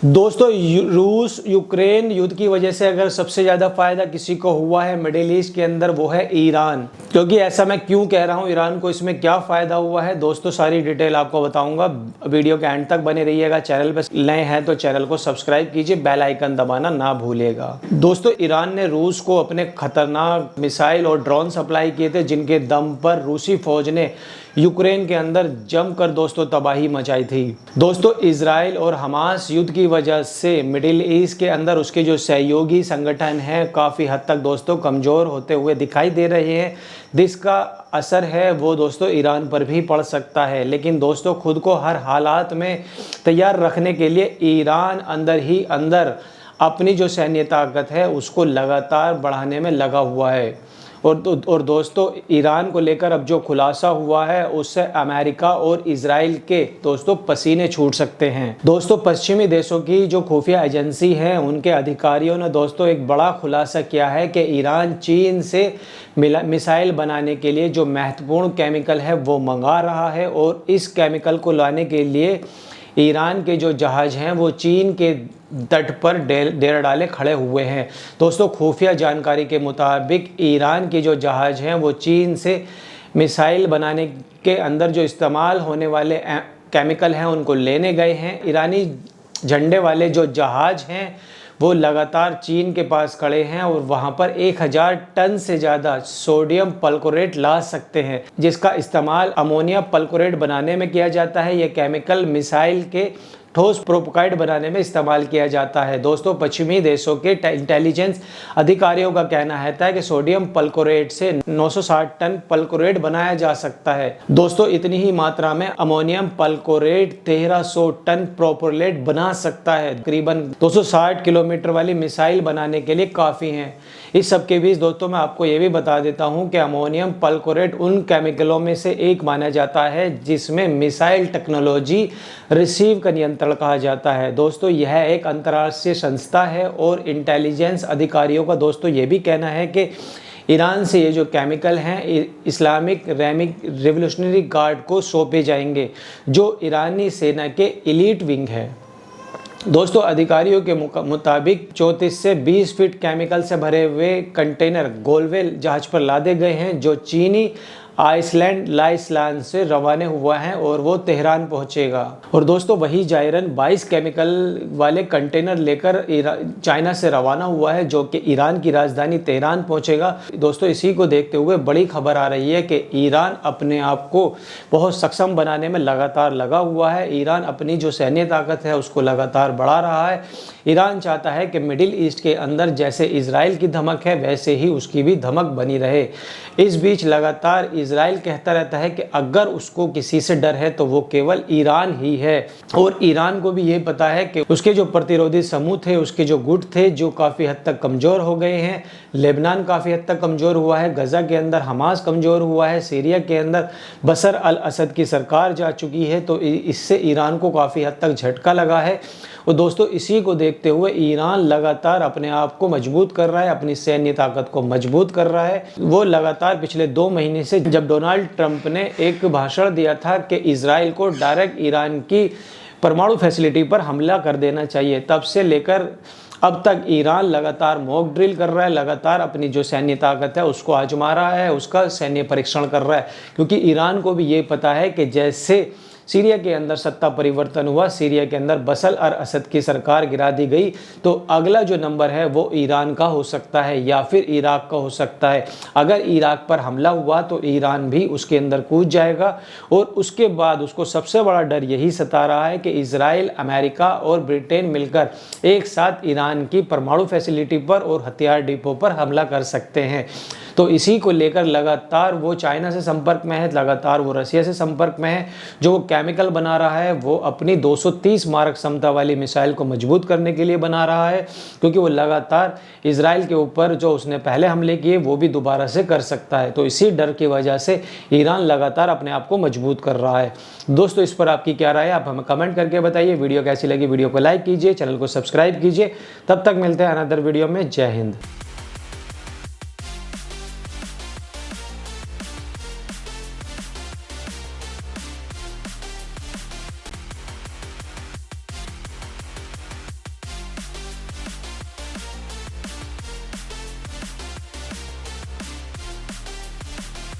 दोस्तों रूस यूक्रेन युद्ध की वजह से अगर सबसे ज़्यादा फ़ायदा किसी को हुआ है मिडिल ईस्ट के अंदर, वो है ईरान। क्योंकि ऐसा मैं क्यों कह रहा हूँ, ईरान को इसमें क्या फ़ायदा हुआ है दोस्तों, सारी डिटेल आपको बताऊंगा। वीडियो के एंड तक बने रहिएगा। चैनल पर नए हैं तो चैनल को सब्सक्राइब कीजिए, बेल आइकन दबाना ना भूलिएगा। दोस्तों ईरान ने रूस को अपने खतरनाक मिसाइल और ड्रोन सप्लाई किए थे, जिनके दम पर रूसी फौज ने यूक्रेन के अंदर जमकर दोस्तों तबाही मचाई थी। दोस्तों इजराइल और हमास युद्ध की वजह से मिडिल ईस्ट के अंदर उसके जो सहयोगी संगठन हैं काफ़ी हद तक दोस्तों कमज़ोर होते हुए दिखाई दे रहे हैं। जिसका असर है वो दोस्तों ईरान पर भी पड़ सकता है। लेकिन दोस्तों खुद को हर हालात में तैयार रखने के लिए ईरान अंदर ही अंदर अपनी जो सैन्य ताकत है उसको लगातार बढ़ाने में लगा हुआ है। और दोस्तों ईरान को लेकर अब जो खुलासा हुआ है उससे अमेरिका और इजराइल के दोस्तों पसीने छूट सकते हैं। दोस्तों पश्चिमी देशों की जो खुफिया एजेंसी है उनके अधिकारियों ने दोस्तों एक बड़ा खुलासा किया है कि ईरान चीन से मिसाइल बनाने के लिए जो महत्वपूर्ण केमिकल है वो मंगा रहा है, और इस केमिकल को लाने के लिए ईरान के जो जहाज हैं वो चीन के तट पर डेरा डाले खड़े हुए हैं। दोस्तों खुफिया जानकारी के मुताबिक ईरान के जो जहाज हैं वो चीन से मिसाइल बनाने के अंदर जो इस्तेमाल होने वाले केमिकल हैं उनको लेने गए हैं। ईरानी झंडे वाले जो जहाज हैं वो लगातार चीन के पास खड़े हैं और वहाँ पर 1000 टन से ज़्यादा सोडियम परक्लोरेट ला सकते हैं, जिसका इस्तेमाल अमोनिया परक्लोरेट बनाने में किया जाता है। यह केमिकल मिसाइल के ठोस प्रोपोकाइड बनाने में इस्तेमाल किया जाता है। दोस्तों पश्चिमी देशों के इंटेलिजेंस अधिकारियों का कहना है कि सोडियम परक्लोरेट से 960 टन परक्लोरेट बनाया जा सकता है। दोस्तों इतनी ही मात्रा में अमोनियम परक्लोरेट 1300 टन प्रोपोलेट बना सकता है। तकरीबन 260 किलोमीटर वाली मिसाइल बनाने के लिए काफ़ी हैं। इस सब के बीच दोस्तों मैं आपको ये भी बता देता हूँ कि अमोनियम परक्लोरेट उन केमिकलों में से एक माना जाता है जिसमें मिसाइल टेक्नोलॉजी रिसीव का नियंत्रण कहा जाता है। दोस्तों यह एक अंतर्राष्ट्रीय संस्था है और इंटेलिजेंस अधिकारियों का दोस्तों ये भी कहना है कि ईरान से ये जो केमिकल हैं इस्लामिक रेवोल्यूशनरी गार्ड को सौंपे जाएंगे, जो ईरानी सेना के एलीट विंग है। दोस्तों अधिकारियों के मुताबिक 34 से 20 फीट केमिकल से भरे हुए कंटेनर गोलवेल जहाज पर लादे गए हैं, जो चीनी आइसलैंड लाइसलान से रवाना हुआ है और वो तेहरान पहुंचेगा। और दोस्तों वही जायरन 22 केमिकल वाले कंटेनर लेकर चाइना से रवाना हुआ है, जो कि ईरान की राजधानी तेहरान पहुंचेगा। दोस्तों इसी को देखते हुए बड़ी खबर आ रही है कि ईरान अपने आप को बहुत सक्षम बनाने में लगातार लगा हुआ है। ईरान अपनी जो सैन्य ताकत है उसको लगातार बढ़ा रहा है। ईरान चाहता है कि मिडिल ईस्ट के अंदर जैसे इजराइल की धमक है वैसे ही उसकी भी धमक बनी रहे। इस बीच लगातार इजराइल कहता रहता है कि अगर उसको किसी से डर है तो वो केवल ईरान ही है, और ईरान को भी ये पता है कि उसके जो प्रतिरोधी समूह थे, उसके जो गुट थे, जो काफ़ी हद तक कमज़ोर हो गए हैं। लेबनान काफ़ी हद तक कमज़ोर हुआ है, गज़ा के अंदर हमास कमज़ोर हुआ है, सीरिया के अंदर बशर अल असद की सरकार जा चुकी है। तो इससे ईरान को काफ़ी हद तक झटका लगा है। और दोस्तों इसी को देखते हुए ईरान लगातार अपने आप को मजबूत कर रहा है, अपनी सैन्य ताकत को मजबूत कर रहा है। वो लगातार पिछले 2 महीने से, जब डोनाल्ड ट्रंप ने एक भाषण दिया था कि इजराइल को डायरेक्ट ईरान की परमाणु फैसिलिटी पर हमला कर देना चाहिए, तब से लेकर अब तक ईरान लगातार मॉक ड्रिल कर रहा है, लगातार अपनी जो सैन्य ताकत है उसको आजमा रहा है, उसका सैन्य परीक्षण कर रहा है। क्योंकि ईरान को भी ये पता है कि जैसे सीरिया के अंदर सत्ता परिवर्तन हुआ, सीरिया के अंदर बशर अल असद की सरकार गिरा दी गई, तो अगला जो नंबर है वो ईरान का हो सकता है या फिर इराक का हो सकता है। अगर इराक पर हमला हुआ तो ईरान भी उसके अंदर कूद जाएगा, और उसके बाद उसको सबसे बड़ा डर यही सता रहा है कि इजराइल, अमेरिका और ब्रिटेन मिलकर एक साथ ईरान की परमाणु फैसिलिटी पर और हथियार डिपो पर हमला कर सकते हैं। तो इसी को लेकर लगातार वो चाइना से संपर्क में है, लगातार वो रसिया से संपर्क में है। जो वो केमिकल बना रहा है वो अपनी 230 मारक क्षमता वाली मिसाइल को मजबूत करने के लिए बना रहा है, क्योंकि वो लगातार इजराइल के ऊपर जो उसने पहले हमले किए वो भी दोबारा से कर सकता है। तो इसी डर की वजह से ईरान लगातार अपने आप को मजबूत कर रहा है। दोस्तों इस पर आपकी क्या राय है, आप हमें कमेंट करके बताइए। वीडियो कैसी लगी, वीडियो को लाइक कीजिए, चैनल को सब्सक्राइब कीजिए। तब तक मिलते हैं अनदर वीडियो में। जय हिंद।